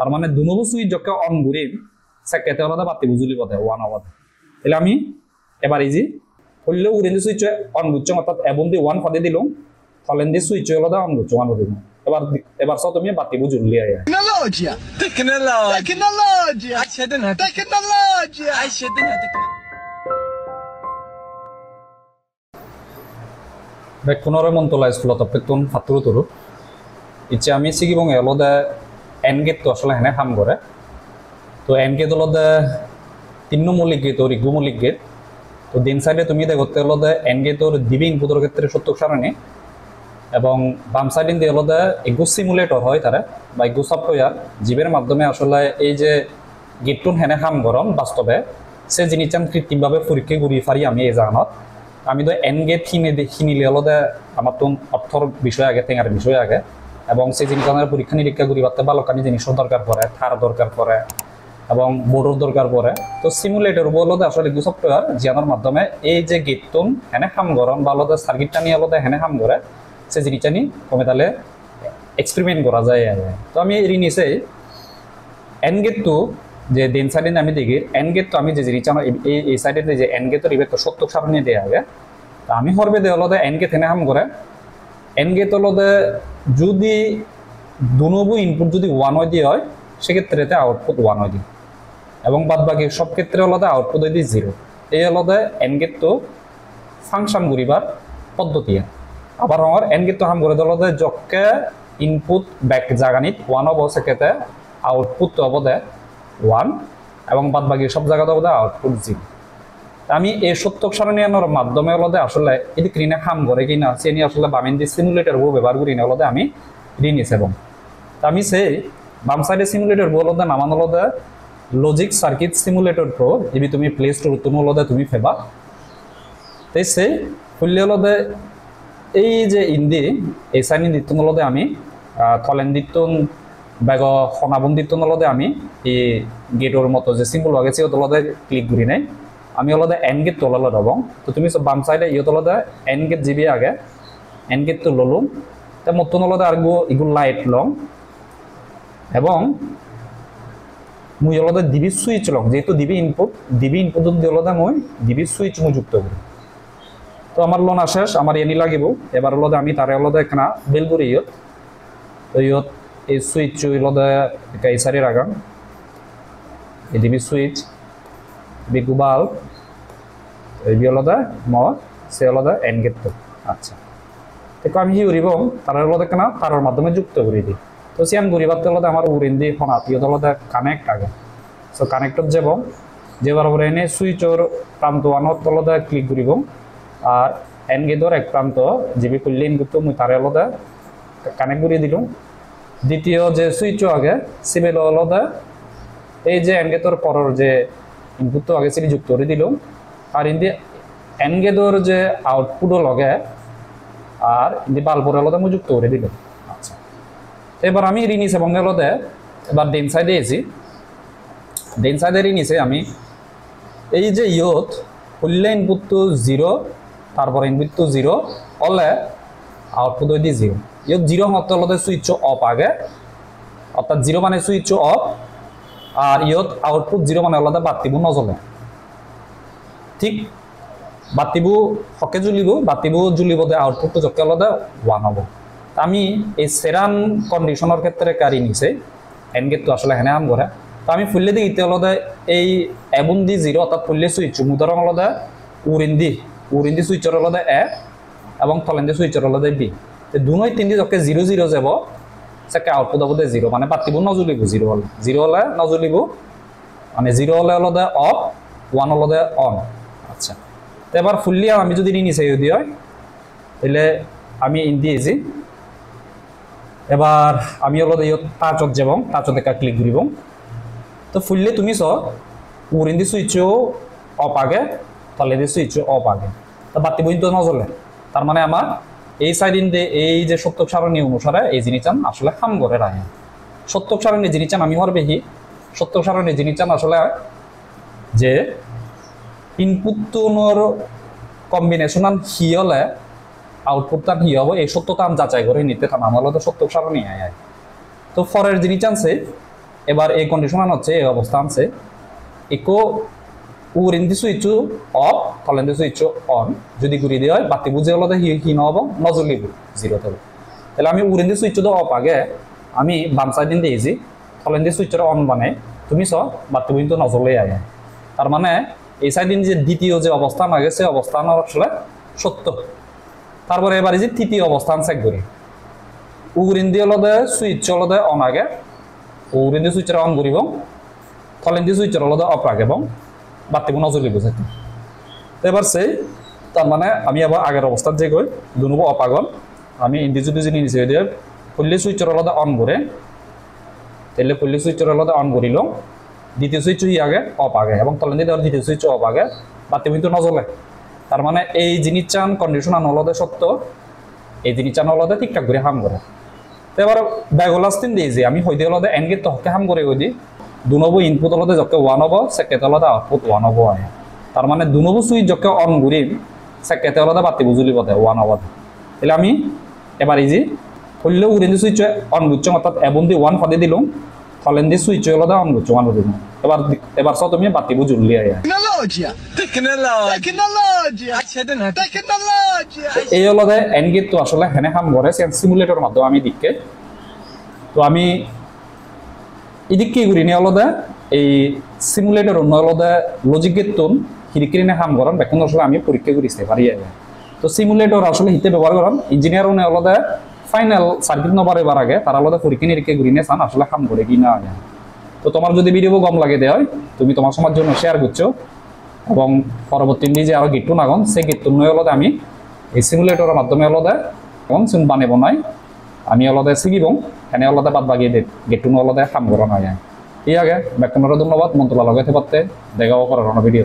তার মানে দুনো সুইচ যখন অন করি সেকেতে হলো বাতি বুঝলি পথে ওয়ান অবধ তাহলে আমি এবার ইজি হইলে উড়েন সুইচ অন করছো অর্থাৎ এবং দিয়ে ওয়ান পদে দিলাম ফলেন দিয়ে সুইচ হলো অন করছো ওয়ান দিলাম এবার এবার সব তুমি বাতি বুঝলি Tecnologia! Tecnologia! Tecnologia! বেক্ষণরে মন্তলা স্কুলত পেতুন ফাতুরু তুরু ইচ্ছে আমি সিগি বং এলদে এন গেট তো আসলে হেনে কাম করে তো এন গেট হলদে 3 মৌলিক গেট ও রিগু মৌলিক গেট তো দিন সাইডে তুমি দেখতে হলদে এন গেটর দিবি ইনপুটের ক্ষেত্রে সত্যক সারণী এবং বাম সাইডিন দিয়ে হলদে এগু সিমুলেটর হয় তারা বা এগু সফটওয়্যার জীবের মাধ্যমে আসলে এই যে গেটটুন হেনে কাম গরম বাস্তবে সে জিনিসটা কৃত্রিমভাবে পরীক্ষা করি পারি আমি এই জানাত আমি তো এন গেট কিনিলে হলদে আমার তো অর্থর বিষয় আগে টেঙার বিষয় আগে এবং সেই জিনিস আমাদের পরীক্ষা নিরীক্ষা করি পারতে ভালোখানি জিনিসের দরকার পড়ে থার দরকার পড়ে এবং বোর্ডের দরকার পড়ে তো সিমুলেটর বলতে আসলে এগু সফটওয়্যার জিয়ানোর মাধ্যমে এই যে গেটটুন হেনে কাম গরম বা হলদে সার্কিটটা নিয়ে হলদে হেনে কাম করে সে জিনিসটা নিয়ে কমে তাহলে এক্সপেরিমেন্ট করা যায় তো আমি এই নিচে এন গেট টু যে দিন সাইডে আমি দেখি এন গেট তো আমি যে জিনিসটা আমার এই সাইডে যে এন গেটের ইভেক্ট সত্যক সামনে দেওয়া আগে তা আমি হরবে দেওয়া হলো এন গেট হেনে হাম করে এন গেট হলো যদি দুনবু ইনপুট যদি ওয়ান হয় দিয়ে হয় সেক্ষেত্রে আউটপুট ওয়ান হয় দিই এবং বাদ বাকি সব ক্ষেত্রে হলো আউটপুট হয় দিই 0 এই হলো এন গেট তো ফাংশন করিবার পদ্ধতি আবার আমার এন গেট তো হাম করে দিল যকে ইনপুট ব্যাক জাগানিত ওয়ান হব সেক্ষেত্রে আউটপুট তো হব 1 এবং বাদ বাকি সব জায়গাতে হব আউটপুট 0 আমি এই সত্যক সারণী আনার মাধ্যমে হলো আসলে এটি ক্রিনে কাম করে কিনা সে নিয়ে আসলে বামেন দিয়ে সিমুলেটর ব্যবহার করি না হলো আমি রিনিস এবং আমি সেই বাম সাইডে সিমুলেটর হলো নামান হলো লজিক সার্কিট সিমুলেটর প্রো যদি তুমি প্লে স্টোর তুমি হলো তুমি ফেবা তাই সেই খুললে হলো এই যে ইন্দি এই সাইনি দিতুন হলো আমি থলেন দিতুন ব্যাগ সনাবন দিতুন হলো আমি এই গেটর মতো যে সিম্বল হয়ে গেছে হলো ক্লিক করি নাই আমি হলো এন গেট তোলালো এবং তো তুমি সব বাম সাইডে ইয়ে হলো এন গেট জিবি আগে এন গেট তো ললুম তা মতন হলো আর ইগুলো লাইট লং এবং মুই হলো ডিবি সুইচ লং যেহেতু ডিবি ইনপুট দিয়ে হলো মই ডিবি সুইচ মুই যুক্ত করি তো আমার লোন শেষ আমার এনি লাগিব এবার হলো আমি তারে হলো এখানে বেল করি ইয়ত এই সুইচ হলো এই সারি রাখাম এই ডিবি সুইচ বিগু বাল্ব এই হলো সে হলো এন গেট তো আচ্ছা তো আমি কি করিব তার হলো কেনা তারের মাধ্যমে যুক্ত করে দিই তো সে আমি ঘুরি ভাবতে হলো আমার উড়িন দিয়ে ফোনাত ইয়ে হলো কানেক্ট আগে সো কানেক্টর যাব যে বরাবর এনে সুইচর প্রান্ত ওয়ানত হলো ক্লিক করিব আর এন গেটর এক প্রান্ত জিবি করলে ইনপুট মুই তারে হলো কানেক্ট করে দিলাম দ্বিতীয় যে সুইচও আগে সিবেল হলো এই যে এন গেটর পরের যে ইনপুট তো আগে সেটি যুক্ত করে দিল আর ইন্দি এন গেটর যে আউটপুটও লগে আর ইন্দি বাল্বর হলো মুই যুক্ত করে দিল আচ্ছা এবার আমি রিনিস এবং হলো এবার ডেন সাইডে এসি ডেন সাইডে রিনিসে আমি এই যে ইয়ত হইলে ইনপুট তো 0 তারপর ইনপুট তো 0 হলে আউটপুট হয়ে দিয়ে 0 ইয়ত 0 মতো হলো সুইচ অফ আগে অর্থাৎ 0 মানে সুইচ অফ আর ইয়ত আউটপুট 0 মানে হলো বাতিবু নজলে ঠিক বাতিবু হকে জ্বলিব আউটপুট যকে হলো 1 হব আমি এই সেরান কন্ডিশনের ক্ষেত্রে কারি নিছে এন গেট তো আসলে হেনে আম করে তো আমি ফুললে দিই ইতে হলো এই এবং দি 0 অর্থাৎ ফুললে সুইচ মুদরং হলো উরিন্দি সুইচর হলো এ এবং থলেন্দি সুইচর হলো বি দুনোই তিনটি যকে 0 0 যাব সেকে আউটপুট হবো 0 মানে বাতিবু নজলিব 0 হলে নজলিব মানে 0 হলে হলো অফ 1 হলো অন আচ্ছা তো এবার ফুললি আমি যদি নিচে যদি হয় তাহলে আমি ইন দিয়েছি এবার আমি হলো টাচত যাব টাচত একটা ক্লিক করিব তো ফুললে তুমি উরিন্দি সুইচও অফ আগে তলেদি সুইচ অফ আগে তো বাতি বই তো নজলে তার মানে আমার এই সাইডিন দিয়ে এই যে সত্যক সারণী অনুসারে এই জিনিসটা আসলে কাম করে রাখে সত্যক সারণী জিনিসটা আমি হর বেশি সত্যক সারণী জিনিসটা আসলে যে ইনপুট তোর কম্বিনেশন হি হলে আউটপুটটা হি হবো এই সত্যতা আমি যাচাই করে নিতে থাম আমার হলো সত্যক সারণী আয় তো ফরের জিনিস আনছে এবার এই কন্ডিশন হচ্ছে এই অবস্থা আছে ইকো উরিন্দি সুইচ অফ তলেন্দি সুইচ অন যদি ঘুরি দিয়ে হয় বাতি বুঝে হলো কি নহব নজর লিব জিরো থাকবে তাহলে আমি উরিন্দি সুইচ অফ আগে আমি বাম সাইড দিন দিয়েছি তলেন্দি সুইচের অন বানাই তুমি চ বাতি কিন্তু নজর লই আয় তার মানে এই সাইড দিন যে দ্বিতীয় যে অবস্থান আগে সে অবস্থান আসলে সত্য তারপরে এবারে যে তৃতীয় অবস্থান চেক করি উরিন্দি হলদে সুইচ হলদে অন আগে উরিন্দি সুইচের অন করিব তলেন্দি সুইচের হলদে অফ রাখে এবং বাতি নজর লিব যেতে এবার সেই তার মানে আমি আবার আগের অবস্থান যে কই দুনব অফ আগন আমি ইন্ডিজুটি যিনি নিচে দিয়ে পল্লী সুইচের হলদে অন করে তাহলে পল্লী সুইচের হলদে অন করিল দ্বিতীয় সুইচ আগে অফ আগে এবং তলেন্দি দেওয়ার দ্বিতীয় সুইচ অফ আগে বাতি কিন্তু নজলে তার মানে এই জিনিস চান কন্ডিশন হলদে সত্য এই জিনিস চান হলদে ঠিকঠাক করে হাম করে তো এবার ব্যাগলাস্তিন দিয়ে যে আমি হইতে হলদে এনগেট তহকে হাম করে ওই দি দুনব ইনপুট হলদে যকে ওয়ান হব সেকেন্ড হলদে আউটপুট ওয়ান হব আয় তার মানে দুনব সুইচ যকে অন করিম সেকেন্ড হলদে বাতি বুঝুলিব ওয়ান হব তাহলে আমি এবার ইজি হইলেও উরিন্দি সুইচ অন করছো অর্থাৎ এবং দি ওয়ান ফাদে দিলাম তলেন্দি সুইচ হলদে অন করছো ওয়ান দিলাম এবার সব তুমি বাতি বুঝুলি আয় Tecnologia. Tecnologia. Accedere tecnologia. এই হলদে এনগেট তো আসলে হেনে হাম করে সিমুলেটর মাধ্যমে আমি দিককে তো আমি এদিক কি করি নি হলদে এই সিমুলেটর অন্য হলদে লজিক গেটন হিরিকিরিনে হাম করেন বেখন আসলে আমি পরীক্ষা করিতে পারি তো সিমুলেটর আসলে হিতে ব্যবহার করেন ইঞ্জিনিয়ার উনি হলদে ফাইনাল সার্কিট নবার এবার আগে তারা হলদে পরীক্ষা নিরীক্ষা করি চান আসলে হাম করে কি না তো তোমার যদি ভিডিও গম লাগে দেয় তুমি তোমার সমাজ জন্য শেয়ার করছো এবং পরবর্তী যে আরো গেটুন আগন সেই গেটুন হলদে আমি এই সিমুলেটরের মাধ্যমে হলদে এবং সিম বানাবো নাই আমি হলদে শিখিব এনে হলদে বাদ বাগিয়ে গেটুন হলদে কাম করা নয় এই আগে ব্যাকরণের ধন্যবাদ মন্ত্রণালয় লগাইতে পারতে দেখাবো করার ভিডিও